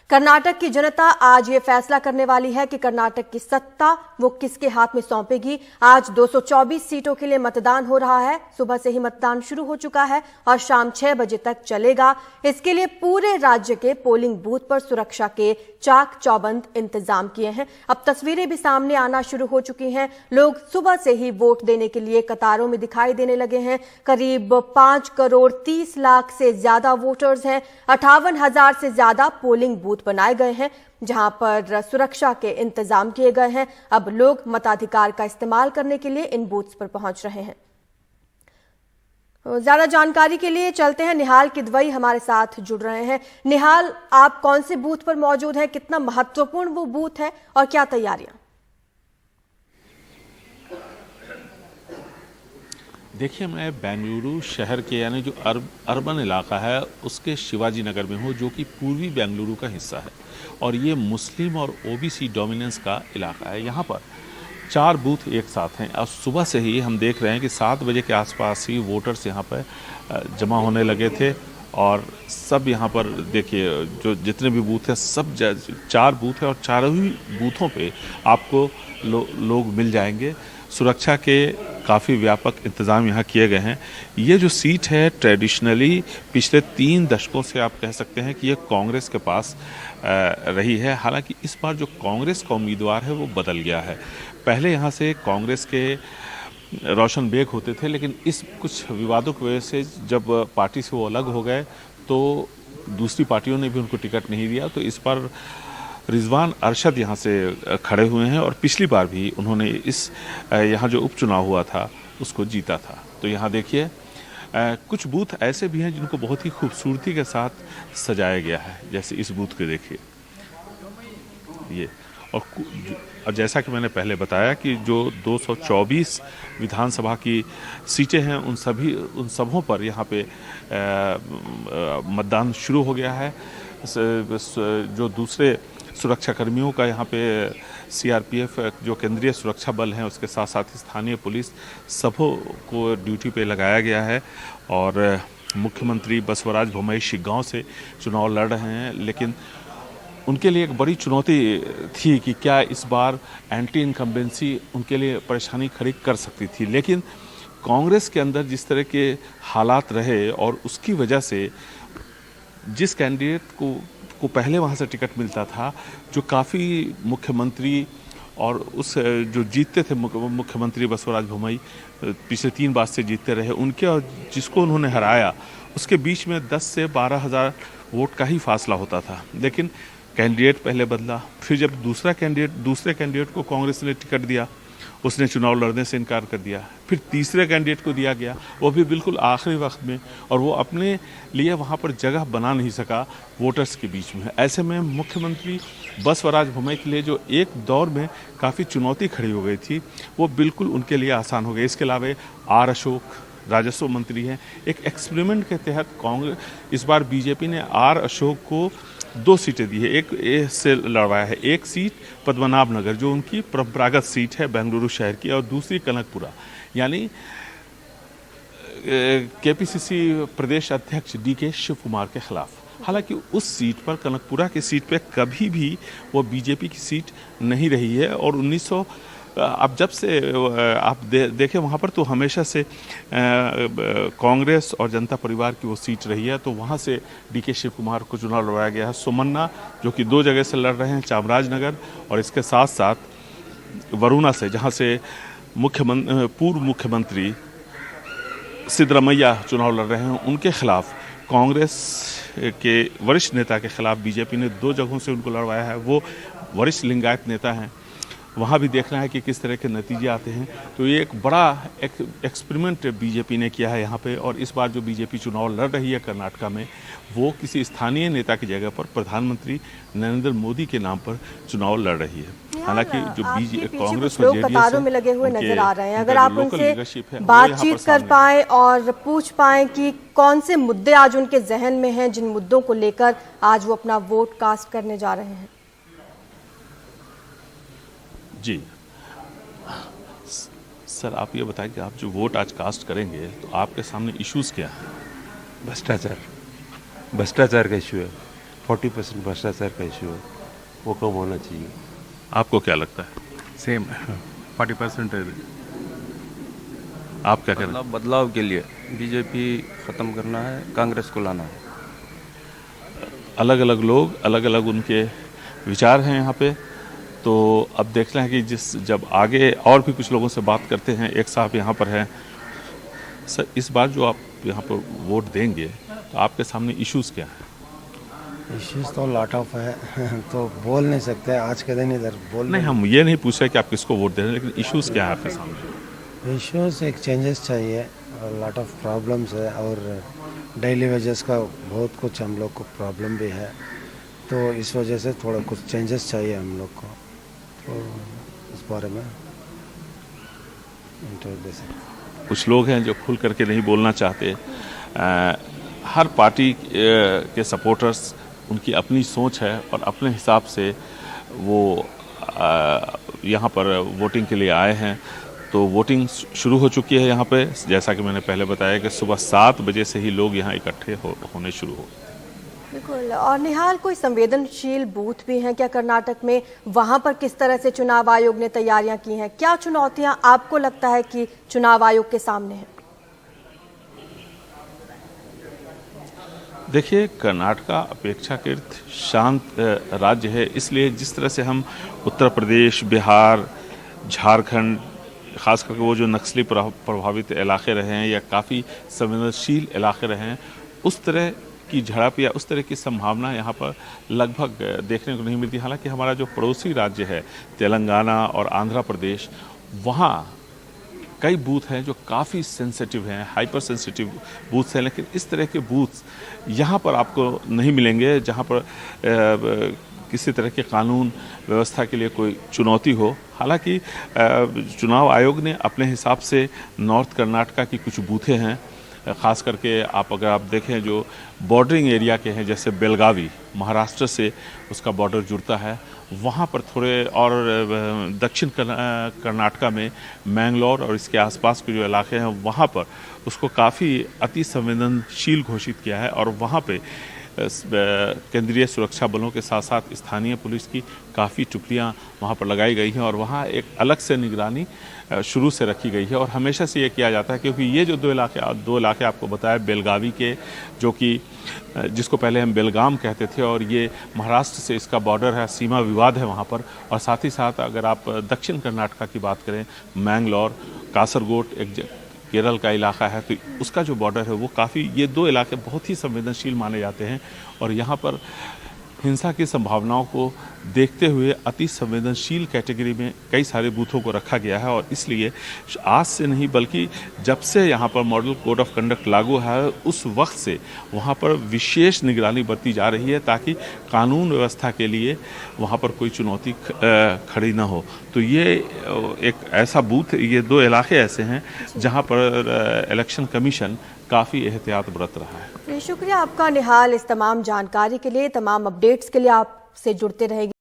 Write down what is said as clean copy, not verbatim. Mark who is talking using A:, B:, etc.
A: कर्नाटक की जनता आज ये फैसला करने वाली है कि कर्नाटक की सत्ता वो किसके हाथ में सौंपेगी। आज 224 सीटों के लिए मतदान हो रहा है। सुबह से ही मतदान शुरू हो चुका है और शाम 6 बजे तक चलेगा। इसके लिए पूरे राज्य के पोलिंग बूथ पर सुरक्षा के चाक चौबंद इंतजाम किए हैं। अब तस्वीरें भी सामने आना शुरू हो चुकी हैं। लोग सुबह से ही वोट देने के लिए कतारों में दिखाई देने लगे हैं। करीब 5 करोड़ 30 लाख से ज्यादा वोटर्स हैं। 58,000 से ज्यादा पोलिंग बूथ बनाए गए हैं जहां पर सुरक्षा के इंतजाम किए गए हैं। अब लोग मताधिकार का इस्तेमाल करने के लिए इन बूथ्स पर पहुंच रहे हैं। ज्यादा जानकारी के लिए चलते हैं, निहाल किदवई हमारे साथ जुड़ रहे हैं। निहाल, आप कौन से बूथ पर मौजूद हैं, कितना महत्वपूर्ण वो बूथ है और क्या तैयारियां?
B: देखिए, मैं बेंगलुरु शहर के यानी जो अर्बन इलाका है उसके शिवाजी नगर में हूँ, जो कि पूर्वी बेंगलुरु का हिस्सा है और ये मुस्लिम और ओबीसी डोमिनेंस का इलाका है। यहाँ पर 4 बूथ एक साथ हैं और सुबह से ही हम देख रहे हैं कि 7 बजे के आसपास ही वोटर्स यहाँ पर जमा होने लगे थे और सब यहाँ पर देखिए जो जितने भी बूथ हैं सब 4 बूथ हैं और चारों ही बूथों पे आपको लोग मिल जाएंगे। सुरक्षा के काफ़ी व्यापक इंतज़ाम यहाँ किए गए हैं। ये जो सीट है ट्रेडिशनली पिछले 3 दशकों से आप कह सकते हैं कि ये कांग्रेस के पास रही है। हालांकि इस बार जो कांग्रेस का उम्मीदवार है वो बदल गया है। पहले यहाँ से कांग्रेस के रोशन बेग होते थे, लेकिन इस कुछ विवादों की वजह से जब पार्टी से वो अलग हो गए तो दूसरी पार्टियों ने भी उनको टिकट नहीं दिया। तो इस बार रिजवान अरशद यहाँ से खड़े हुए हैं और पिछली बार भी उन्होंने इस यहाँ जो उपचुनाव हुआ था उसको जीता था। तो यहाँ देखिए कुछ बूथ ऐसे भी हैं जिनको बहुत ही खूबसूरती के साथ सजाया गया है, जैसे इस बूथ को देखिए ये। और जैसा कि मैंने पहले बताया कि जो 224 विधानसभा की सीटें हैं उन सबों पर यहाँ पे मतदान शुरू हो गया है। जो दूसरे सुरक्षा कर्मियों का यहाँ पे सीआरपीएफ जो केंद्रीय सुरक्षा बल हैं उसके साथ साथ स्थानीय पुलिस सबों को ड्यूटी पे लगाया गया है और मुख्यमंत्री बसवराज बोम्मई शिग्गांव से चुनाव लड़ रहे हैं। लेकिन उनके लिए एक बड़ी चुनौती थी कि क्या इस बार एंटी इनकम्बेंसी उनके लिए परेशानी खड़ी कर सकती थी, लेकिन कांग्रेस के अंदर जिस तरह के हालात रहे और उसकी वजह से जिस कैंडिडेट को पहले वहाँ से टिकट मिलता था, जो काफ़ी मुख्यमंत्री और उस जो जीतते थे मुख्यमंत्री बसवराज बोम्मई पिछले 3 बार से जीतते रहे, उनके और जिसको उन्होंने हराया उसके बीच में 10 से 12,000 वोट का ही फासला होता था। लेकिन कैंडिडेट पहले बदला, फिर जब दूसरे कैंडिडेट को कांग्रेस ने टिकट दिया उसने चुनाव लड़ने से इनकार कर दिया। फिर तीसरे कैंडिडेट को दिया गया, वो भी बिल्कुल आखिरी वक्त में, और वो अपने लिए वहाँ पर जगह बना नहीं सका वोटर्स के बीच में। ऐसे में मुख्यमंत्री बसवराज बोम्मई के लिए जो एक दौर में काफ़ी चुनौती खड़ी हो गई थी वो बिल्कुल उनके लिए आसान हो गई। इसके अलावा आर अशोक राजस्व मंत्री हैं। एक एक्सपेरिमेंट के तहत कांग्रेस इस बार बीजेपी ने आर अशोक को 2 सीटें दी है। एक ए से लड़वाया है, एक सीट पद्मनाभ नगर जो उनकी परंपरागत सीट है बेंगलुरु शहर की, और दूसरी कनकपुरा यानी केपीसीसी प्रदेश अध्यक्ष डीके शिव कुमार के खिलाफ। हालांकि उस सीट पर, कनकपुरा की सीट पे कभी भी वो बीजेपी की सीट नहीं रही है और अब जब से आप देखें वहाँ पर तो हमेशा से कांग्रेस और जनता परिवार की वो सीट रही है, तो वहाँ से डीके शिव कुमार को चुनाव लड़वाया गया है। सोमन्ना जो कि 2 जगह से लड़ रहे हैं, चामराजनगर और इसके साथ साथ वरुणा से, जहाँ से पूर्व मुख्यमंत्री सिद्धरामैया चुनाव लड़ रहे हैं, उनके खिलाफ कांग्रेस के वरिष्ठ नेता के खिलाफ बीजेपी ने 2 जगहों से उनको लड़वाया है। वो वरिष्ठ लिंगायत नेता हैं, वहाँ भी देखना है कि किस तरह के नतीजे आते हैं। तो ये एक बड़ा एक्सपेरिमेंट बीजेपी ने किया है यहाँ पे, और इस बार जो बीजेपी चुनाव लड़ रही है कर्नाटका में वो किसी स्थानीय नेता की जगह पर प्रधानमंत्री नरेंद्र मोदी के नाम पर चुनाव लड़ रही है। हालांकि जो कांग्रेस और जेडीएस
A: कतारों में लगे हुए नजर आ रहे हैं, अगर आप उनसे बातचीत कर पाए और पूछ पाए कि कौन से मुद्दे आज उनके जहन में हैं, जिन मुद्दों को लेकर आज वो अपना वोट कास्ट करने जा रहे हैं।
B: जी सर, आप ये बताएं कि आप जो वोट आज कास्ट करेंगे तो आपके सामने इश्यूज क्या हैं?
C: भ्रष्टाचार का इशू है। 40% भ्रष्टाचार का इशू है, वो कम होना चाहिए।
B: आपको क्या लगता है?
D: सेम 40% है।
B: आप क्या कह रहे हैं?
E: बदलाव के लिए बीजेपी ख़त्म करना है, कांग्रेस को लाना है।
B: अलग अलग लोग, अलग अलग उनके विचार हैं यहाँ पे। तो अब देखना है कि जब आगे और भी कुछ लोगों से बात करते हैं। एक साहब यहाँ पर हैं। सर, इस बार जो आप यहाँ पर वोट देंगे तो आपके सामने इश्यूज क्या हैं?
F: इश्यूज तो लॉट ऑफ है तो बोल नहीं सकते आज के दिन इधर बोल
B: नहीं, हम ये नहीं पूछ रहे कि आप किसको वोट दे रहे हैं, लेकिन इश्यूज क्या है आपके सामने?
F: इश्यूज एक चेंजेस चाहिए और लॉट ऑफ प्रॉब्लम्स है और डेली वेजेस का बहुत कुछ हम लोग को प्रॉब्लम भी है, तो इस वजह से थोड़ा कुछ चेंजेस चाहिए हम लोग को, तो इस बारे में इंटरव्यू दे सकते।
B: कुछ लोग हैं जो खुल करके नहीं बोलना चाहते। हर पार्टी के सपोर्टर्स, उनकी अपनी सोच है और अपने हिसाब से वो यहाँ पर वोटिंग के लिए आए हैं। तो वोटिंग शुरू हो चुकी है यहाँ पे। जैसा कि मैंने पहले बताया कि सुबह 7 बजे से ही लोग यहाँ इकट्ठे होने शुरू हो।
A: बिल्कुल। और निहाल, कोई संवेदनशील बूथ भी हैं क्या कर्नाटक में? वहां पर किस तरह से चुनाव आयोग ने तैयारियां की हैं? क्या चुनौतियां आपको लगता है कि चुनाव आयोग के सामने हैं?
B: देखिए, कर्नाटक अपेक्षाकृत शांत राज्य है। इसलिए जिस तरह से हम उत्तर प्रदेश, बिहार, झारखंड, खास करके वो जो नक्सली प्रभावित इलाके रहे हैं या काफ़ी संवेदनशील इलाके रहे हैं, उस तरह की झड़प या उस तरह की संभावना यहाँ पर लगभग देखने को नहीं मिलती। हालांकि हमारा जो पड़ोसी राज्य है तेलंगाना और आंध्र प्रदेश, वहाँ कई बूथ हैं जो काफ़ी सेंसिटिव हैं, हाइपर सेंसिटिव बूथ्स हैं, लेकिन इस तरह के बूथ्स यहाँ पर आपको नहीं मिलेंगे जहाँ पर किसी तरह के कानून व्यवस्था के लिए कोई चुनौती हो। हालांकि चुनाव आयोग ने अपने हिसाब से नॉर्थ कर्नाटका की कुछ बूथें हैं, ख़ास करके अगर आप देखें जो बॉर्डरिंग एरिया के हैं, जैसे बेलगावी, महाराष्ट्र से उसका बॉर्डर जुड़ता है, वहाँ पर थोड़े, और दक्षिण कर्नाटका में मैंगलोर और इसके आसपास के जो इलाके हैं वहाँ पर उसको काफ़ी अति संवेदनशील घोषित किया है। और वहाँ पे केंद्रीय सुरक्षा बलों के साथ साथ स्थानीय पुलिस की काफ़ी टुकड़ियाँ वहाँ पर लगाई गई हैं और वहाँ एक अलग से निगरानी शुरू से रखी गई है। और हमेशा से ये किया जाता है, क्योंकि ये जो दो इलाके आपको बताया, बेलगावी के, जो कि जिसको पहले हम बेलगाम कहते थे, और ये महाराष्ट्र से इसका बॉर्डर है, सीमा विवाद है वहाँ पर। और साथ ही साथ अगर आप दक्षिण कर्नाटका की बात करें, मैंगलोर, कासरगोड एक केरल का इलाका है, तो उसका जो बॉर्डर है वो काफ़ी, ये दो इलाके बहुत ही संवेदनशील माने जाते हैं। और यहाँ पर हिंसा की संभावनाओं को देखते हुए अति संवेदनशील कैटेगरी में कई सारे बूथों को रखा गया है। और इसलिए आज से नहीं बल्कि जब से यहाँ पर मॉडल कोड ऑफ कंडक्ट लागू है उस वक्त से वहाँ पर विशेष निगरानी बरती जा रही है, ताकि कानून व्यवस्था के लिए वहाँ पर कोई चुनौती खड़ी ना हो। तो ये एक ऐसा बूथ, ये दो इलाके ऐसे हैं जहाँ पर इलेक्शन कमीशन काफ़ी एहतियात बरत रहा है।
A: शुक्रिया आपका निहाल, इस तमाम जानकारी के लिए, तमाम अपडेट्स के लिए आपसे जुड़ते रहेगी।